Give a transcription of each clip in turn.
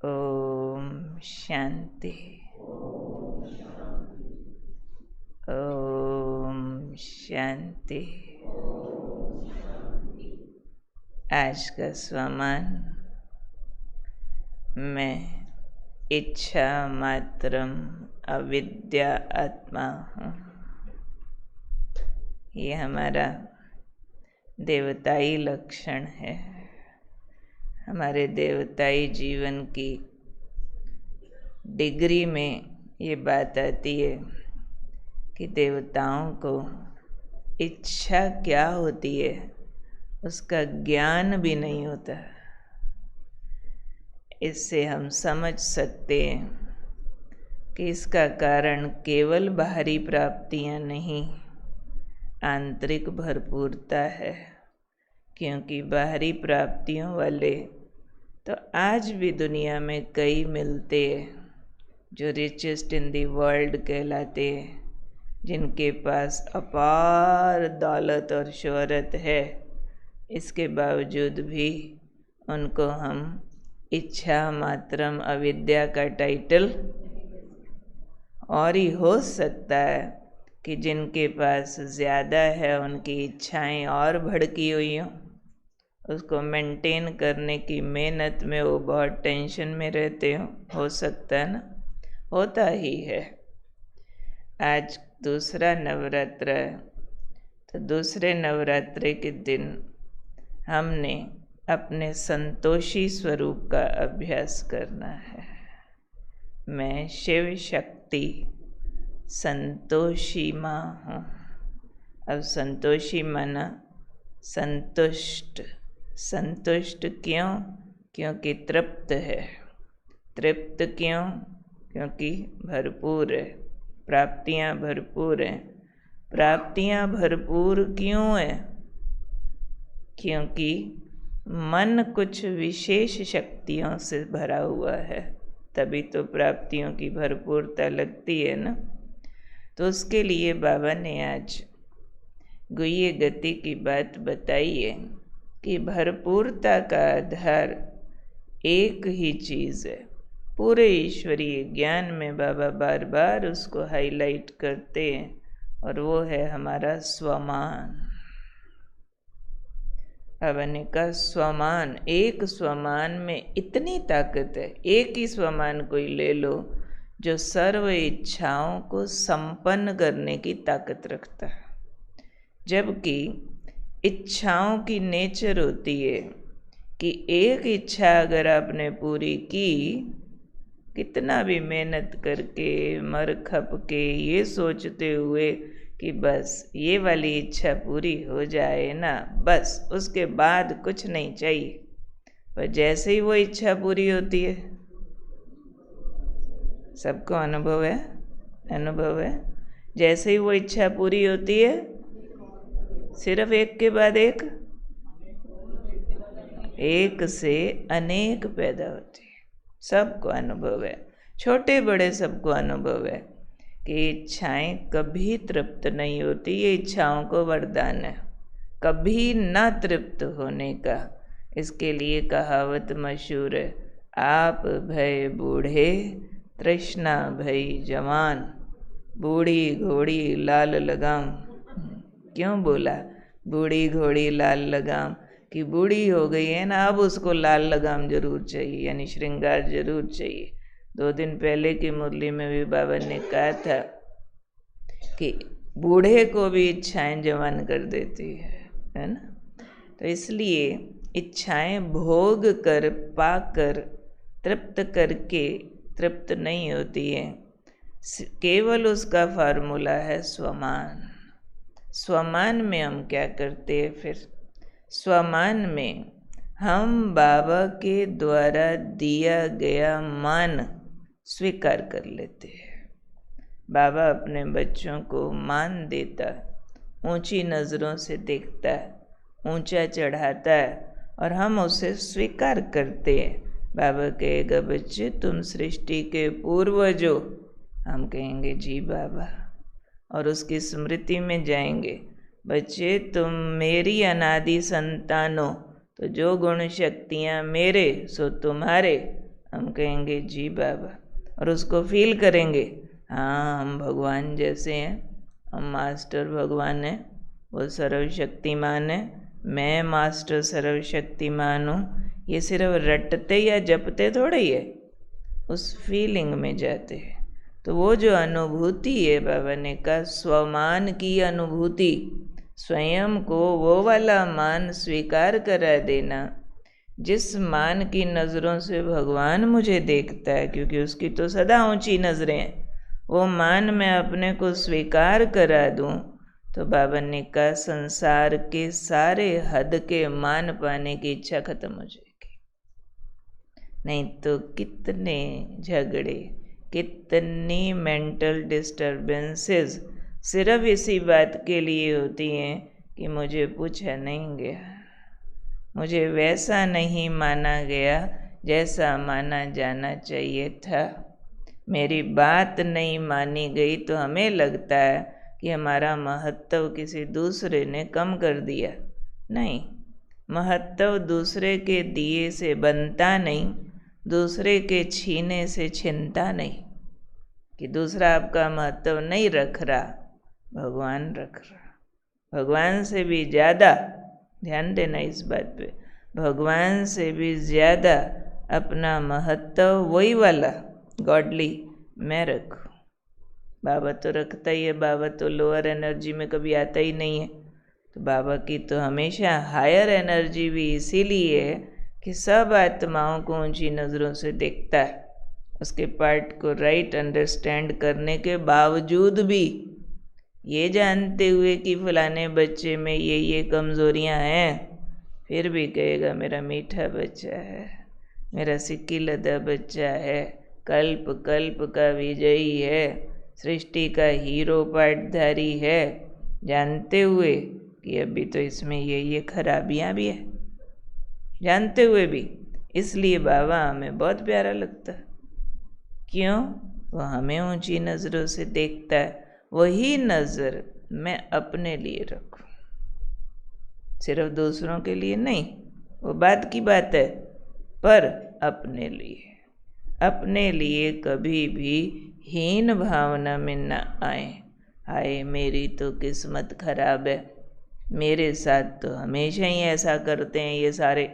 ओम शांति। ओम शांति। आज का स्वमान, मैं इच्छा मात्रम अविद्या आत्मा हूँ। ये हमारा देवताई लक्षण है। हमारे देवताई जीवन की डिग्री में ये बात आती है कि देवताओं को इच्छा क्या होती है उसका ज्ञान भी नहीं होता। इससे हम समझ सकते हैं कि इसका कारण केवल बाहरी प्राप्तियां नहीं, आंतरिक भरपूरता है। क्योंकि बाहरी प्राप्तियों वाले तो आज भी दुनिया में कई मिलते हैं जो रिचेस्ट इन दी वर्ल्ड कहलाते हैं, जिनके पास अपार दौलत और शोहरत है। इसके बावजूद भी उनको हम इच्छा मात्रम अविद्या का टाइटल, और ही हो सकता है कि जिनके पास ज़्यादा है उनकी इच्छाएं और भड़की हुई हों, उसको मेंटेन करने की मेहनत में वो बहुत टेंशन में रहते हो सकता है ना, होता ही है। आज दूसरा नवरात्र है, तो दूसरे नवरात्रे के दिन हमने अपने संतोषी स्वरूप का अभ्यास करना है। मैं शिव शक्ति संतोषी माँ हूँ। अब संतोषी माना संतुष्ट। संतुष्ट क्यों? क्योंकि तृप्त है। तृप्त क्यों? क्योंकि भरपूर है, प्राप्तियां भरपूर हैं। प्राप्तियां भरपूर क्यों है? क्योंकि मन कुछ विशेष शक्तियों से भरा हुआ है, तभी तो प्राप्तियों की भरपूरता लगती है ना। तो उसके लिए बाबा ने आज गुह्य गति की बात बताई है कि भरपूरता का आधार एक ही चीज़ है। पूरे ईश्वरीय ज्ञान में बाबा बार बार उसको हाईलाइट करते हैं, और वो है हमारा स्वमान। बाबा ने कहा स्वमान, एक स्वमान में इतनी ताकत है। एक ही स्वमान कोई ले लो जो सर्व इच्छाओं को संपन्न करने की ताकत रखता है। जबकि इच्छाओं की नेचर होती है कि एक इच्छा अगर आपने पूरी की, कितना भी मेहनत करके मर खप के ये सोचते हुए कि बस ये वाली इच्छा पूरी हो जाए ना, बस उसके बाद कुछ नहीं चाहिए, पर जैसे ही वो इच्छा पूरी होती है, सबको अनुभव है, अनुभव है, जैसे ही वो इच्छा पूरी होती है, सिर्फ एक के बाद एक से अनेक पैदा होती है। सबको अनुभव है, छोटे बड़े सबको अनुभव है कि इच्छाएं कभी तृप्त नहीं होती। ये इच्छाओं को वरदान है कभी ना तृप्त होने का। इसके लिए कहावत मशहूर है, आप भय बूढ़े तृष्णा भई जवान, बूढ़ी घोड़ी लाल लगाम। क्यों बोला बूढ़ी घोड़ी लाल लगाम? कि बूढ़ी हो गई है ना, अब उसको लाल लगाम जरूर चाहिए, यानी श्रृंगार जरूर चाहिए। 2 दिन पहले की मुरली में भी बाबा ने कहा था कि बूढ़े को भी इच्छाएं जवान कर देती है ना। तो इसलिए इच्छाएं भोग कर, पाकर, तृप्त करके तृप्त नहीं होती है। केवल उसका फार्मूला है स्वमान। स्वमान में हम क्या करते हैं फिर? स्वमान में हम बाबा के द्वारा दिया गया मान स्वीकार कर लेते हैं। बाबा अपने बच्चों को मान देता, ऊंची नज़रों से देखता है, ऊंचा चढ़ाता है, और हम उसे स्वीकार करते हैं। बाबा कहेगा बच्चे तुम सृष्टि के पूर्वज हो, हम कहेंगे जी बाबा, और उसकी स्मृति में जाएंगे। बच्चे तुम मेरी अनादि संतान हो, तो जो गुण शक्तियाँ मेरे सो तुम्हारे, हम कहेंगे जी बाबा, और उसको फील करेंगे, हाँ हम भगवान जैसे हैं, हम मास्टर भगवान हैं, वो सर्वशक्तिमान है, मैं मास्टर सर्वशक्तिमान हूँ। ये सिर्फ रटते या जपते थोड़े ही है, उस फीलिंग में जाते हैं। तो वो जो अनुभूति है, बाबा ने कहा स्वमान की अनुभूति, स्वयं को वो वाला मान स्वीकार करा देना जिस मान की नज़रों से भगवान मुझे देखता है, क्योंकि उसकी तो सदा ऊंची नज़रें हैं। वो मान मैं अपने को स्वीकार करा दूं तो बाबा ने कहा संसार के सारे हद के मान पाने की इच्छा खत्म हो जाएगी। नहीं तो कितने झगड़े, कितनी मेंटल डिस्टर्बेंसेस सिर्फ इसी बात के लिए होती हैं कि मुझे पूछा नहीं गया, मुझे वैसा नहीं माना गया जैसा माना जाना चाहिए था, मेरी बात नहीं मानी गई। तो हमें लगता है कि हमारा महत्व किसी दूसरे ने कम कर दिया। नहीं, महत्व दूसरे के दिए से बनता नहीं, दूसरे के छीने से छिनता नहीं। कि दूसरा आपका महत्व नहीं रख रहा, भगवान रख रहा। भगवान से भी ज़्यादा, ध्यान देना इस बात पे, भगवान से भी ज़्यादा अपना महत्व वही वाला गॉडली मैं रखूँ। बाबा तो रखता ही है, बाबा तो लोअर एनर्जी में कभी आता ही नहीं है। तो बाबा की तो हमेशा हायर एनर्जी भी इसीलिए है कि सब आत्माओं को ऊंची नज़रों से देखता है। उसके पार्ट को राइट अंडरस्टैंड करने के बावजूद भी, ये जानते हुए कि फलाने बच्चे में ये कमज़ोरियां हैं, फिर भी कहेगा मेरा मीठा बच्चा है, मेरा सिक्की लदा बच्चा है, कल्प कल्प का विजयी है, सृष्टि का हीरो पाटधारी है, जानते हुए कि अभी तो इसमें ये खराबियां भी है, जानते हुए भी। इसलिए बाबा हमें बहुत प्यारा लगता है। क्यों? वो हमें ऊंची नज़रों से देखता है। वही नज़र मैं अपने लिए रखूं, सिर्फ दूसरों के लिए नहीं, वो बात की बात है, पर अपने लिए, अपने लिए कभी भी हीन भावना में न आए। हाय मेरी तो किस्मत खराब है, मेरे साथ तो हमेशा ही ऐसा करते हैं ये सारे,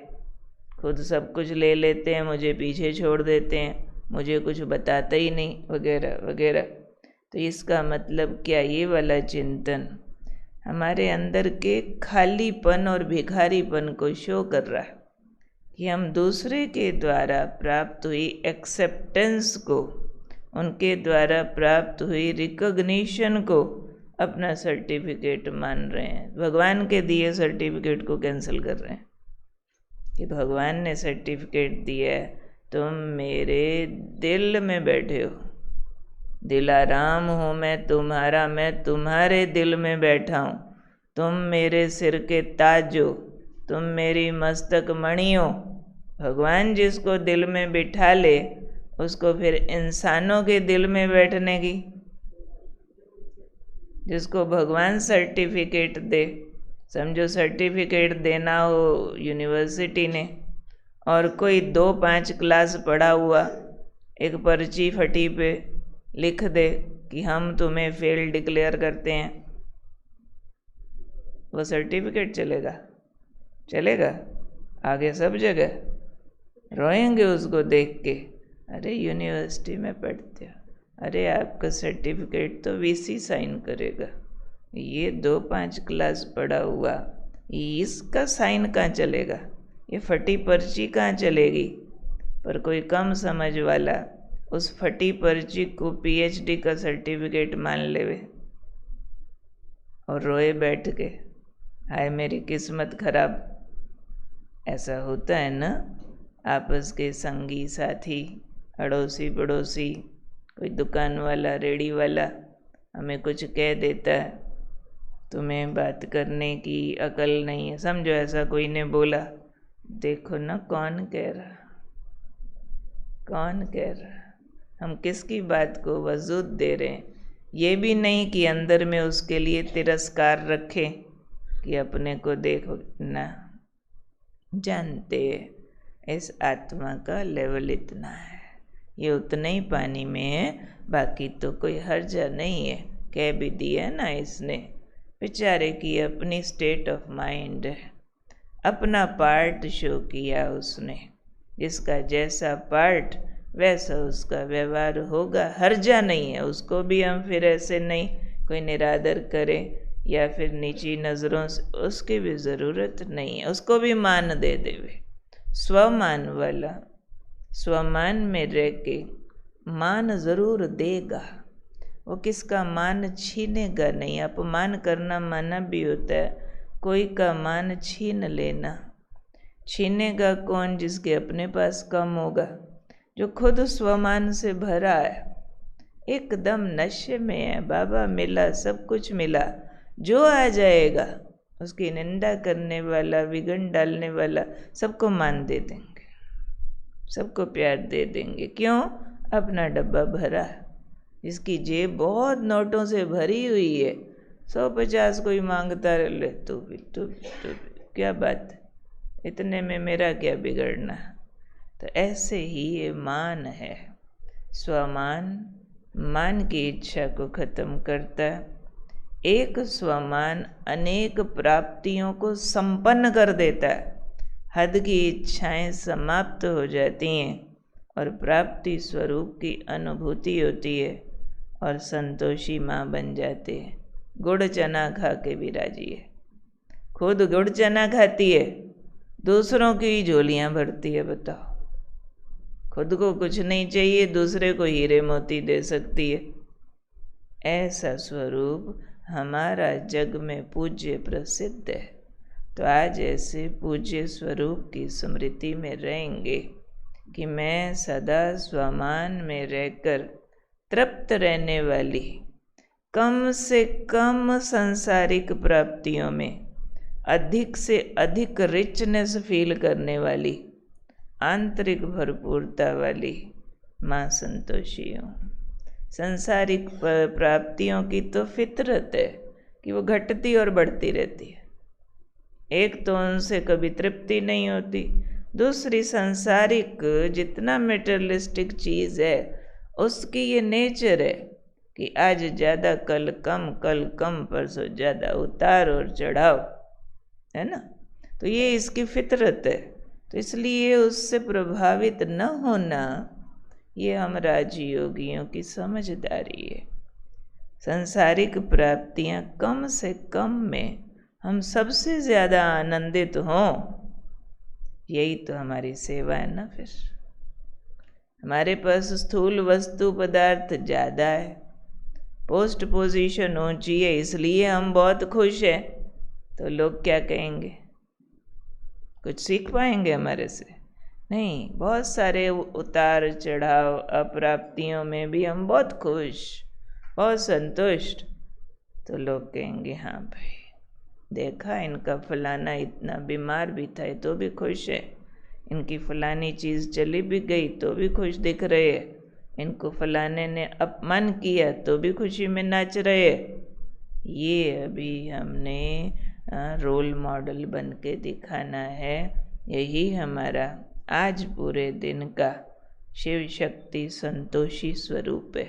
खुद सब कुछ ले लेते हैं, मुझे पीछे छोड़ देते हैं, मुझे कुछ बताता ही नहीं, वगैरह वगैरह। तो इसका मतलब क्या? ये वाला चिंतन हमारे अंदर के खालीपन और भिखारीपन को शो कर रहा है कि हम दूसरे के द्वारा प्राप्त हुई एक्सेप्टेंस को, उनके द्वारा प्राप्त हुई रिकॉग्निशन को अपना सर्टिफिकेट मान रहे हैं। भगवान के दिए सर्टिफिकेट को कैंसिल कर रहे हैं कि भगवान ने सर्टिफिकेट दिया है, तुम मेरे दिल में बैठे हो, दिलाराम हूँ मैं तुम्हारा, मैं तुम्हारे दिल में बैठा हूँ, तुम मेरे सिर के ताज हो, तुम मेरी मस्तक मणि हो। भगवान जिसको दिल में बिठा ले, उसको फिर इंसानों के दिल में बैठने की, जिसको भगवान सर्टिफिकेट दे, समझो सर्टिफिकेट देना हो यूनिवर्सिटी ने, और कोई 2-5 क्लास पढ़ा हुआ एक पर्ची फटी पे लिख दे कि हम तुम्हें फेल डिक्लेयर करते हैं, वो सर्टिफिकेट चलेगा? चलेगा? आगे सब जगह रोएंगे उसको देख के, अरे यूनिवर्सिटी में पढ़ते हो, अरे आपका सर्टिफिकेट तो वीसी साइन करेगा, ये 2-5 क्लास पढ़ा हुआ इसका साइन कहाँ चलेगा, ये फटी पर्ची कहाँ चलेगी? पर कोई कम समझ वाला उस फटी पर्ची को पीएचडी का सर्टिफिकेट मान लेवे और रोए बैठ के, हाय मेरी किस्मत खराब। ऐसा होता है ना, आपस के संगी साथी, अड़ोसी पड़ोसी, कोई दुकान वाला, रेडी वाला हमें कुछ कह देता है, तुम्हें बात करने की अकल नहीं है, समझो ऐसा कोई ने बोला, देखो ना कौन कह रहा, कौन कह रहा, हम किसकी बात को वजूद दे रहे हैं, ये भी नहीं कि अंदर में उसके लिए तिरस्कार रखें कि अपने को देखो ना। जानते इस आत्मा का लेवल इतना है, ये उतना ही पानी में है, बाकी तो कोई हर्जा नहीं है। कह भी दिया ना इसने, बेचारे की अपनी स्टेट ऑफ माइंड है, अपना पार्ट शो किया उसने, जिसका जैसा पार्ट वैसा उसका व्यवहार होगा, हर्जा नहीं है। उसको भी हम फिर ऐसे नहीं कोई निरादर करें या फिर नीची नज़रों से, उसकी भी ज़रूरत नहीं है। उसको भी मान दे देवे, स्वमान वाला स्वमान में रह के मान ज़रूर देगा, वो किसका मान छीनेगा नहीं। अपमान करना माना भी होता है, कोई का मान छीन लेना। छीनेगा कौन? जिसके अपने पास कम होगा, जो खुद स्वमान से भरा है, एकदम नशे में है। बाबा मिला, सब कुछ मिला, जो आ जाएगा उसकी निंदा करने वाला, विघन डालने वाला, सबको मान दे देंगे, सबको प्यार दे देंगे। क्यों? अपना डब्बा भरा, जिसकी जेब बहुत नोटों से भरी हुई है, 150 कोई मांगता ले, तो भी क्या बात है, इतने में मेरा क्या बिगड़ना। तो ऐसे ही ये मान है, स्वमान मान की इच्छा को खत्म करता है। एक स्वमान अनेक प्राप्तियों को संपन्न कर देता है, हद की इच्छाएं समाप्त हो जाती हैं और प्राप्ति स्वरूप की अनुभूति होती है और संतोषी माँ बन जाते हैं। गुड़ चना खा के भी राजी है, खुद गुड़ चना खाती है, दूसरों की झोलियाँ भरती है। बताओ, खुद को कुछ नहीं चाहिए, दूसरे को हीरे मोती दे सकती है। ऐसा स्वरूप हमारा जग में पूज्य प्रसिद्ध है। तो आज ऐसे पूज्य स्वरूप की स्मृति में रहेंगे कि मैं सदा स्वमान में रहकर तृप्त रहने वाली, कम से कम सांसारिक प्राप्तियों में अधिक से अधिक रिचनेस फील करने वाली, आंतरिक भरपूरता वाली माँ संतोषी हूँ। सांसारिक प्राप्तियों की तो फितरत है कि वो घटती और बढ़ती रहती है। एक तो उनसे कभी तृप्ति नहीं होती, दूसरी सांसारिक जितना मेटेरियलिस्टिक चीज़ है उसकी ये नेचर है कि आज ज़्यादा कल कम परसों ज़्यादा, उतार और चढ़ाव, है ना। तो ये इसकी फितरत है। तो इसलिए उससे प्रभावित न होना ये हम राजयोगियों की समझदारी है। सांसारिक प्राप्तियां कम से कम में हम सबसे ज़्यादा आनंदित हों, यही तो हमारी सेवा है ना। फिर हमारे पास स्थूल वस्तु पदार्थ ज़्यादा है, पोस्ट पोजीशन ऊंची है, इसलिए हम बहुत खुश हैं। तो लोग क्या कहेंगे? कुछ सीख पाएंगे हमारे से? नहीं। बहुत सारे उतार चढ़ाव, अप्राप्तियों में भी हम बहुत खुश, बहुत संतुष्ट। तो लोग कहेंगे हाँ भाई, देखा इनका फलाना इतना बीमार भी था तो भी खुश है, इनकी फलानी चीज़ चली भी गई तो भी खुश दिख रहे हैं, इनको फलाने ने अपमान किया तो भी खुशी में नाच रहे हैं। ये अभी हमने रोल मॉडल बन के दिखाना है। यही हमारा आज पूरे दिन का शिव शक्ति संतोषी स्वरूप है।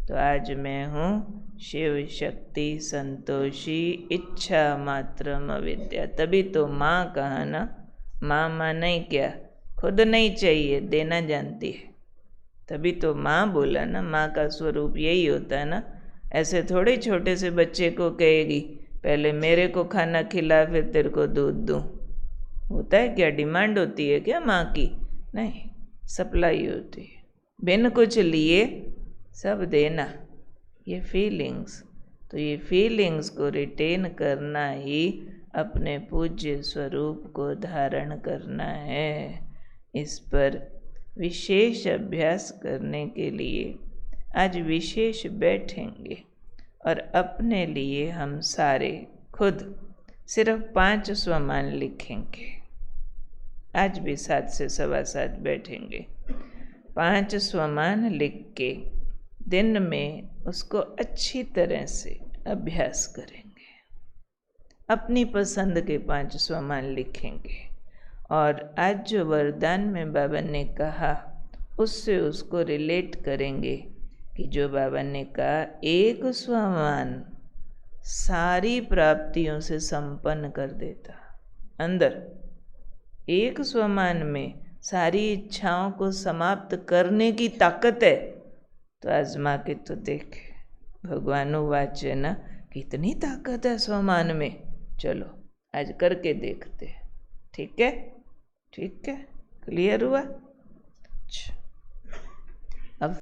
तो आज मैं हूँ शिव शक्ति संतोषी, इच्छा मात्रम अविद्या। तभी तो माँ कहा ना, माँ नहीं क्या, खुद नहीं चाहिए, देना जानती है। तभी तो माँ बोला ना, माँ का स्वरूप यही होता है ना। ऐसे थोड़े छोटे से बच्चे को कहेगी पहले मेरे को खाना खिला फिर तेरे को दूध दूँ। होता है क्या? डिमांड होती है क्या माँ की? नहीं, सप्लाई होती है, बिन कुछ लिए सब देना, ये फीलिंग्स। तो ये फीलिंग्स को रिटेन करना ही अपने पूज्य स्वरूप को धारण करना है। इस पर विशेष अभ्यास करने के लिए आज विशेष बैठेंगे और अपने लिए हम सारे खुद सिर्फ 5 स्वमान लिखेंगे। आज भी 7 से 7:15 बैठेंगे, 5 स्वमान लिख के दिन में उसको अच्छी तरह से अभ्यास करेंगे। अपनी पसंद के 5 स्वमान लिखेंगे और आज जो वरदान में बाबा ने कहा उससे उसको रिलेट करेंगे कि जो बाबा ने कहा एक स्वमान सारी प्राप्तियों से संपन्न कर देता। अंदर एक स्वमान में सारी इच्छाओं को समाप्त करने की ताकत है। तो आजमा के तो देख, भगवान वाचे ना कितनी ताकत है स्वमान में। चलो आज करके देखते हैं। ठीक है, ठीक है, क्लियर हुआ? अच्छा, अब